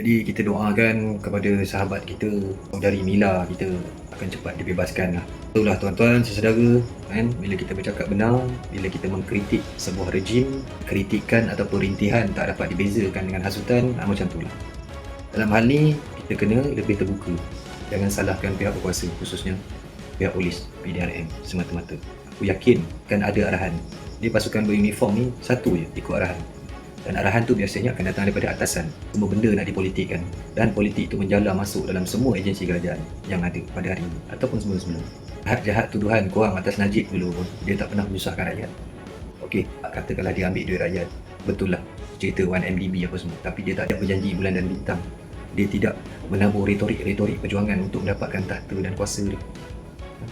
Jadi kita doakan kepada sahabat kita, saudari Mila kita akan cepat dibebaskan lah. Itulah tuan-tuan, saudara, kan? Bila kita bercakap benar, bila kita mengkritik sebuah rejim, kritikan atau perintihan tak dapat dibezakan dengan hasutan, macam tu lah. Dalam hal ni, kita kena lebih terbuka. Jangan salahkan pihak berkuasa, khususnya pihak polis, PDRM semata-mata. Aku yakin kan ada arahan. Dia pasukan beruniform ni satu je ikut arahan. Dan arahan tu biasanya akan datang daripada atasan. Semua benda nak dipolitikkan. Dan politik itu menjala masuk dalam semua agensi kerajaan yang ada pada hari ini ataupun sebelum-sebelum. Jahat tuduhan korang atas Najib dulu pun, dia tak pernah menyusahkan rakyat. Okey, katakanlah dia ambil duit rakyat. Betul lah, cerita 1MDB apa semua. Tapi dia tak ada berjanji bulan dan bintang. Dia tidak menabur retorik perjuangan untuk mendapatkan tahta dan kuasa dia.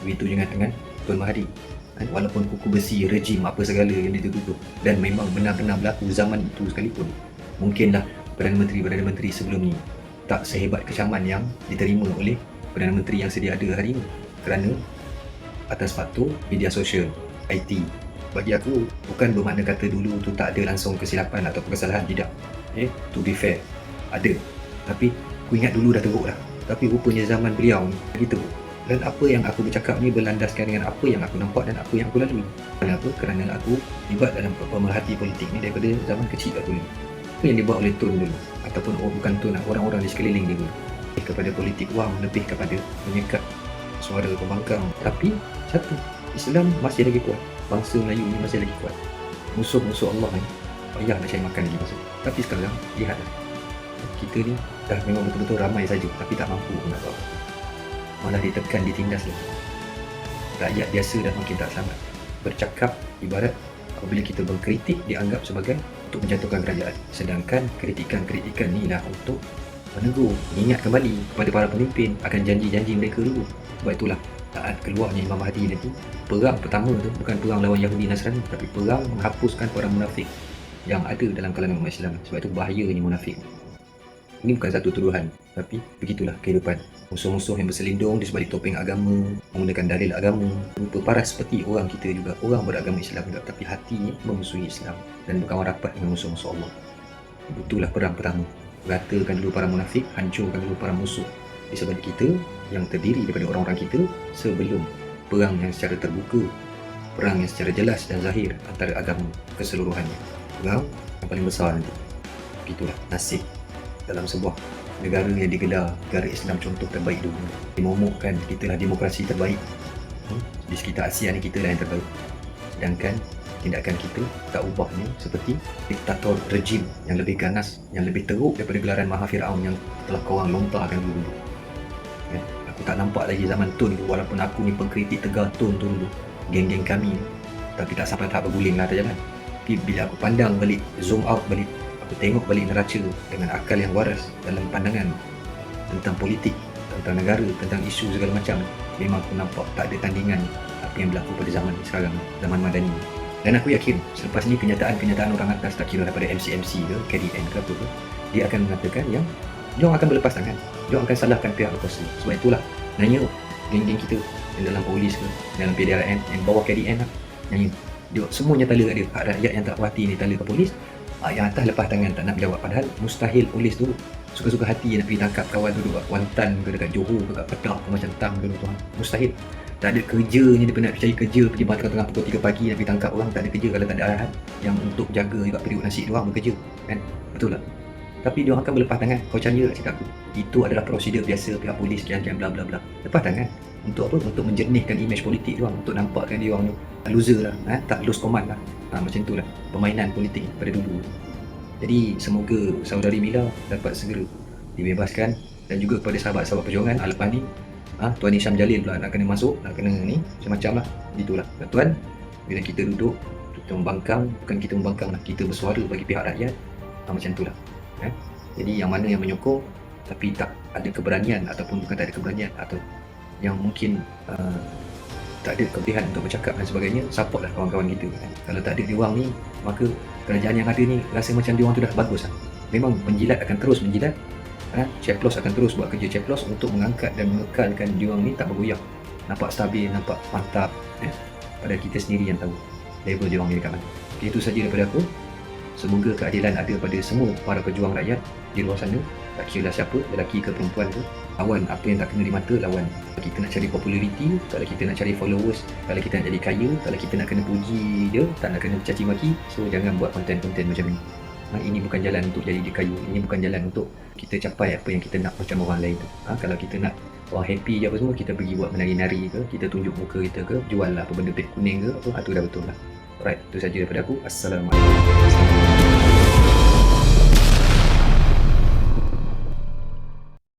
Begitu juga dengan Tuan Mahathir. Walaupun kuku besi, rejim apa segala yang ditutup dan memang benar-benar berlaku zaman itu sekalipun, mungkinlah Perdana Menteri sebelum ni tak sehebat kecaman yang diterima oleh Perdana Menteri yang sedia ada hari ini, kerana atas faktor media sosial, IT. Bagi aku, bukan bermakna kata dulu tu tak ada langsung kesilapan atau kesalahan, tidak. To be fair, ada. Tapi aku ingat dulu dah teruk dah. Tapi rupanya zaman beliau ni lagi teruk. Dan apa yang aku bercakap ni berlandaskan dengan apa yang aku nampak dan apa yang aku lalui. Kenapa? Kerana aku terlibat dalam pemerhati politik ni daripada zaman kecil aku ni. Apa yang dibuat oleh Tun dulu, ataupun bukan Tun, orang-orang di sekeliling dia dulu, lebih kepada politik wang, lebih kepada menyekat suara pembangkang. Tapi satu, Islam masih lagi kuat, bangsa Melayu ni masih lagi kuat. Musuh-musuh Allah ni payah nak cari makan lagi masa. Tapi sekarang lihatlah, kita ni dah memang betul-betul ramai saja tapi tak mampu nak buat. Malah ditekan, ditindas lagi. Rakyat biasa dah makin tak selamat. Bercakap ibarat apabila kita berkritik dianggap sebagai untuk menjatuhkan kerajaan. Sedangkan kritikan-kritikan ni lah untuk menegur, ingat kembali kepada para pemimpin akan janji-janji mereka dulu. Sebab itulah saat keluarnya Imam Mahdi nanti, perang pertama tu bukan perang lawan Yahudi Nasrani, tapi perang menghapuskan orang munafik yang ada dalam kalangan umat Islam. Sebab itu bahayanya munafik. Ini bukan satu tuduhan, tapi begitulah kehidupan. Musuh-musuh yang berselindung di sebalik topeng agama, menggunakan dalil agama, rupa paras seperti orang kita juga, orang beragama Islam juga, tapi hatinya memusuhi Islam dan berkawan rapat dengan musuh-musuh Allah. Itulah perang pertama. Ratakan dulu para munafik, hancurkan dulu para musuh di sebalik kita yang terdiri daripada orang-orang kita sebelum perang yang secara terbuka, perang yang secara jelas dan zahir antara agama keseluruhannya. Perang yang paling besar nanti. Begitulah nasib dalam sebuah negara yang digelar negara Islam contoh terbaik dunia. Dimomokkan kita lah demokrasi terbaik. Di sekitar Asia ni kita lah yang terbaik. Sedangkan tindakan kita tak ubahnya seperti diktator rejim yang lebih ganas, yang lebih teruk daripada gelaran Maha Fir'aun yang telah korang lontarkan dulu. Aku tak nampak lagi zaman Tun dulu, walaupun aku ni pengkritik tegar Tun tu dulu, geng-geng kami, tapi tak sampai tahap berguling lah atas jalan. Tapi bila aku pandang balik, zoom out balik, aku tengok balik neraca dengan akal yang waras dalam pandangan tentang politik, tentang negara, tentang isu segala macam, memang aku nampak tak ada tandingan apa yang berlaku pada zaman sekarang, zaman Madani. Dan aku yakin selepas ni kenyataan orang atas, tak kira daripada MC-MC ke, KDN ke apa ke, dia akan mengatakan yang diorang akan berlepas tangan, diorang akan salahkan pihak berkuasa. Sebab itulah nanya geng-geng kita yang dalam polis ke, dalam PDRM, yang bawah KDN lah, nanya dia semuanya tala kat dia. Hak rakyat yang tak puas hati ni tala ke polis, yang atas lepas tangan tak nak jawab. Padahal mustahil polis tu suka-suka hati nak pergi tangkap kawan duduk kat Kuantan ke, dekat Johor ke, kat Kedah ke, macam Tang ke, tuan. Mustahil. Tak ada kerjanya dia nak cari kerja, pergi tengah pukul 3 pagi nak pergi tangkap orang. Tak ada kerja kalau tak ada arahan yang untuk jaga juga periuk nasi diorang bekerja, kan? Betul tak? Tapi diorang akan berlepas tangan. Kau percaya tak cakap aku? Itu adalah prosedur biasa pihak polis, sekian-sekian bla bla bla. Lepas tangan. Untuk apa? Untuk menjernihkan imej politik diorang, untuk nampakkan diorang tu loser lah, tak lose command lah. Macam tu lah permainan politik pada dulu. Jadi semoga saudari Mila dapat segera dibebaskan, dan juga kepada sahabat-sahabat perjuangan lepas ni, Tuan Hisham Jalil pula nak kena masuk, nak kena ni macam-macam lah. Itulah tuan, bila kita duduk, kita membangkang, bukan kita membangkang lah, kita bersuara bagi pihak rakyat, macam tu lah. Jadi yang mana yang menyokong tapi tak ada keberanian, ataupun bukan tak ada keberanian, atau yang mungkin tak ada kelebihan untuk bercakap dan sebagainya, support lah kawan-kawan kita, kan? Kalau tak ada diorang ni, maka kerajaan yang ada ni rasa macam diorang tu dah bagus lah. Memang penjilat akan terus menjilat, Ceplos akan terus buat kerja Ceplos untuk mengangkat dan mengekalkan diorang ni tak bergoyah, nampak stabil, nampak mantap, Padahal kita sendiri yang tahu level diorang ni dekat mana. Itu saja daripada aku. Semoga keadilan ada pada semua para pejuang rakyat di luar sana. Tak kira lah siapa, lelaki ke perempuan ke, lawan apa yang tak kena di mata, lawan. Kalau kita nak cari populariti, kalau kita nak cari followers, kalau kita nak jadi kaya, kalau kita nak kena puji dia, tak nak kena caci maki, so jangan buat konten-konten macam ni. Ini bukan jalan untuk jadi dia kaya, ini bukan jalan untuk kita capai apa yang kita nak macam orang lain tu. Kalau kita nak orang happy je apa semua, kita pergi buat menari-nari ke, kita tunjuk muka kita ke, jual lah apa benda pet kuning ke, apa, tu dah betul lah. Alright, itu saja daripada aku. Assalamualaikum.